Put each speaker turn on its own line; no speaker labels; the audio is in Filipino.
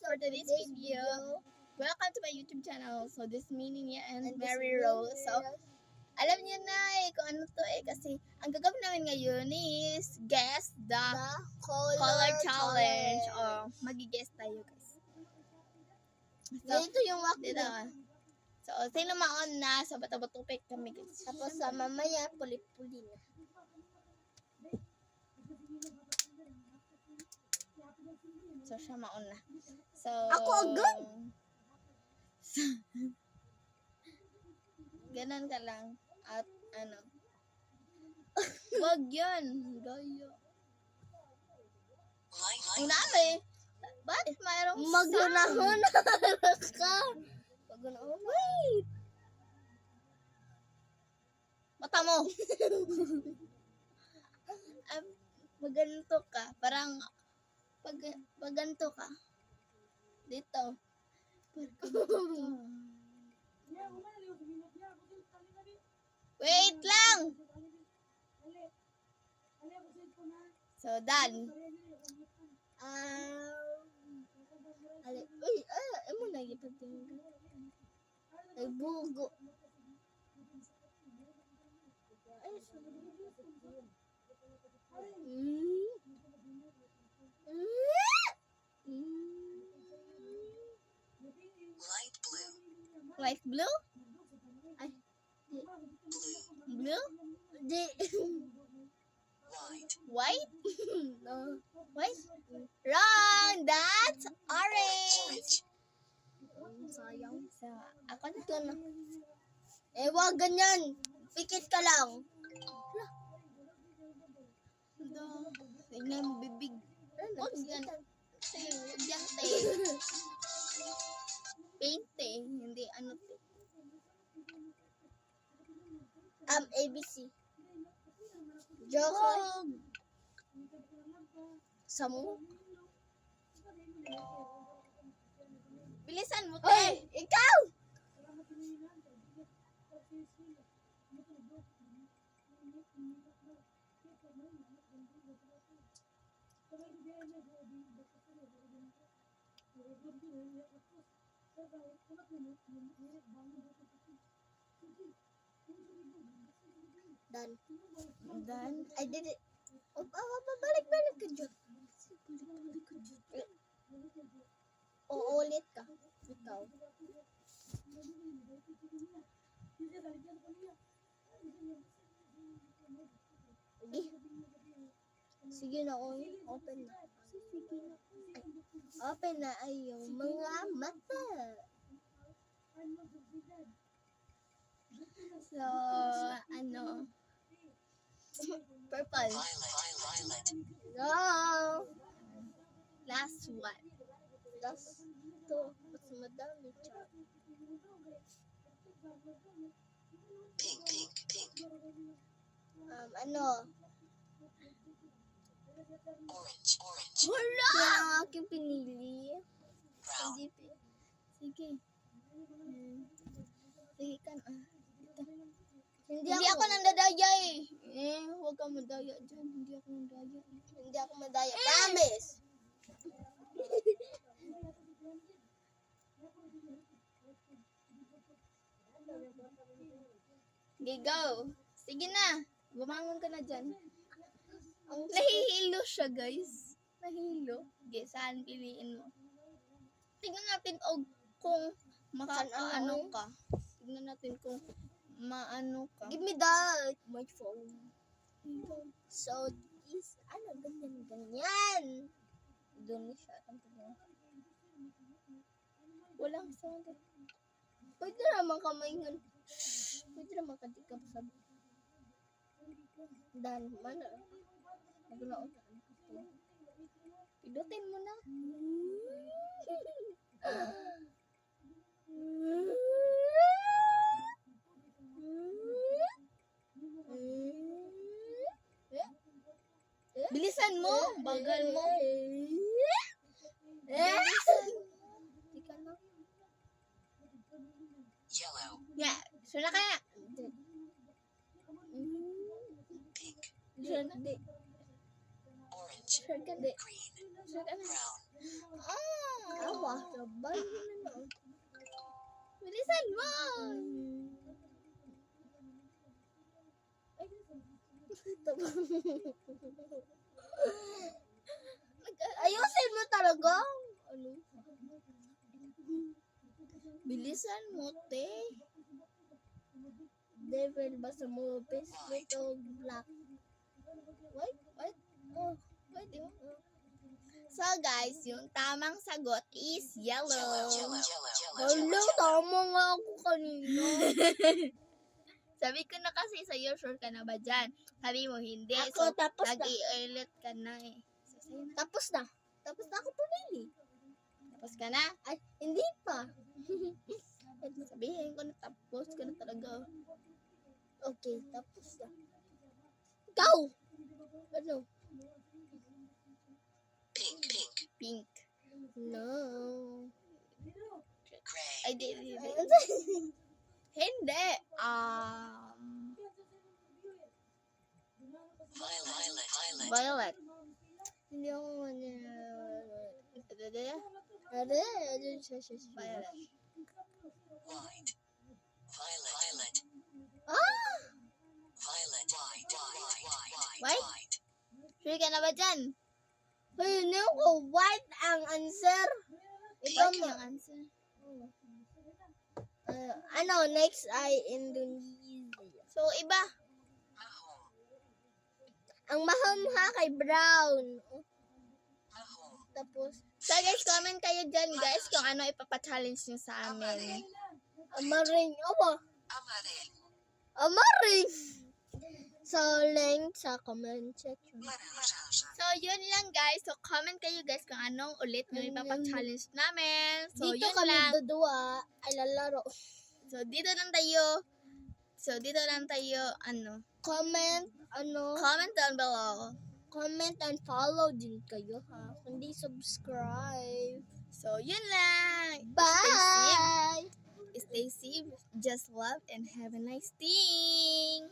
for today's video. Welcome to my YouTube channel. So this is Mini and Mary Rose. So alam niyo na kung ano to kasi ang gagawin namin ngayon is guess the color challenge. O magi-guess tayo guys. So,
Dito yung walk
dito. So sino mauna? So bato-bato pick kami guys.
Tapos sa mamaya, puli-puli na.
So siya mauna. So
Ako agad?
Ganon ka lang. At ano. Wag yan. Gaya. Ang dami. Bakit mayroong
Maglunahon ka.
Maglunahon. Wait. Mata mo. Maganto ka. Parang paganto ka. Dito. Wait lang. So, done.
Emo na ipagtingin. Ay, bugo.
Light blue? Ay, blue?
Di.
White?
No.
White? Wrong! That's orange!
Sayang.
So, ako na.
Ito na. Eh, wag ganyan. Pikit ka lang.
Tignan mo bibig. Huwag yan. Huwag yan, te. Paint, te. Hindi, ano, te.
ABC. Joke.
Huwag.
Samu.
Bilisan mo, te.
Hoy, ikaw!
Dan.
I did it. Babalik-balik ka dyan. Uulit ka. Ikaw. Sige na, open na. Open na ay yung mga mata.
So, ano. Purple.
Violet.
No!
Last one.
Last to. Mas madami siya.
Pink.
Ano?
Orange.
Wala!
Yan ang aking pinili.
Brown.
Sige. Sige ka na.
Hindi
Hindi ako nandadaya eh. Huwag ka madaya dyan. Hindi ako nandaya eh.
Hindi ako madaya. Promise!
Okay, go. Sige na. Bumangon ka na dyan. Nahihilo siya, guys. Nahihilo. Okay, saan piliin mo? Tingnan natin kung makakaano ka. Tingnan natin kung maano ka.
Give me that. My phone. So, this, ganyan. Doon siya.
Walang sound.
Pwede naman kamaingan. Pwede naman kadikap sa dan mana. Nagulaon.
Pidutin mo na. Bilisan mo. Bagal mo.
Tika na.
Yellow.
Yeah. So na kaya.
Pink.
Sure ka di.
Orange.
Sure ka di.
Green.
Sure ka na.
Brown.
Oh.
Awa. Sabay na na.
Bilisan mo!
Ayusin mo talaga. Ano?
Bilisan mo, te.
Devil ba sa movies? Ito black. Wait. Oh, wait.
So guys, yung tamang sagot is yellow.
Yellow.
Hello, tama nga ako kanina.
Sabi ko na kasi sa'yo, sure ka na ba dyan? Sabi mo hindi.
Ako,
So,
tapos na.
nag-i-alert ka na eh. So, sa'yo na.
Tapos na. Tapos na ako pumili.
Tapos ka na.
Ay, hindi pa.
Sabihin ko na tapos ka na talaga.
Okay, tapos na. Ikaw! Ano?
Pink.
Pink.
No.
Gray.
Ay, di. Hindi.
Violet.
Violet.
Hindi ako
Violet.
Violet.
White. Violet.
Ah!
Violet.
White? Sure ka na ba dyan?
Ayun yung ko. White ang answer. Ikaw
White
mo.
yung answer.
Next ay Indonesia.
So, iba.
Mahong.
Ang maham ha kay Brown.
Mahong.
Tapos,
So, guys, comment kayo dyan, guys, kung ano ipapachallenge nyo sa amin.
Amaring. Opo.
Amarin.
Amaring. So, link sa comment section.
Maruja.
So, yun lang, guys. So, comment kayo, guys, kung anong ulit yung ipapachallenge namin. So,
Dito
yun
kami
lang.
dudua ay lalaro.
So, dito lang tayo.
Comment,
Comment down below.
comment and follow din kayo ha. Kundi subscribe.
So, yun lang.
Bye!
Stay safe, just love, and have a nice day.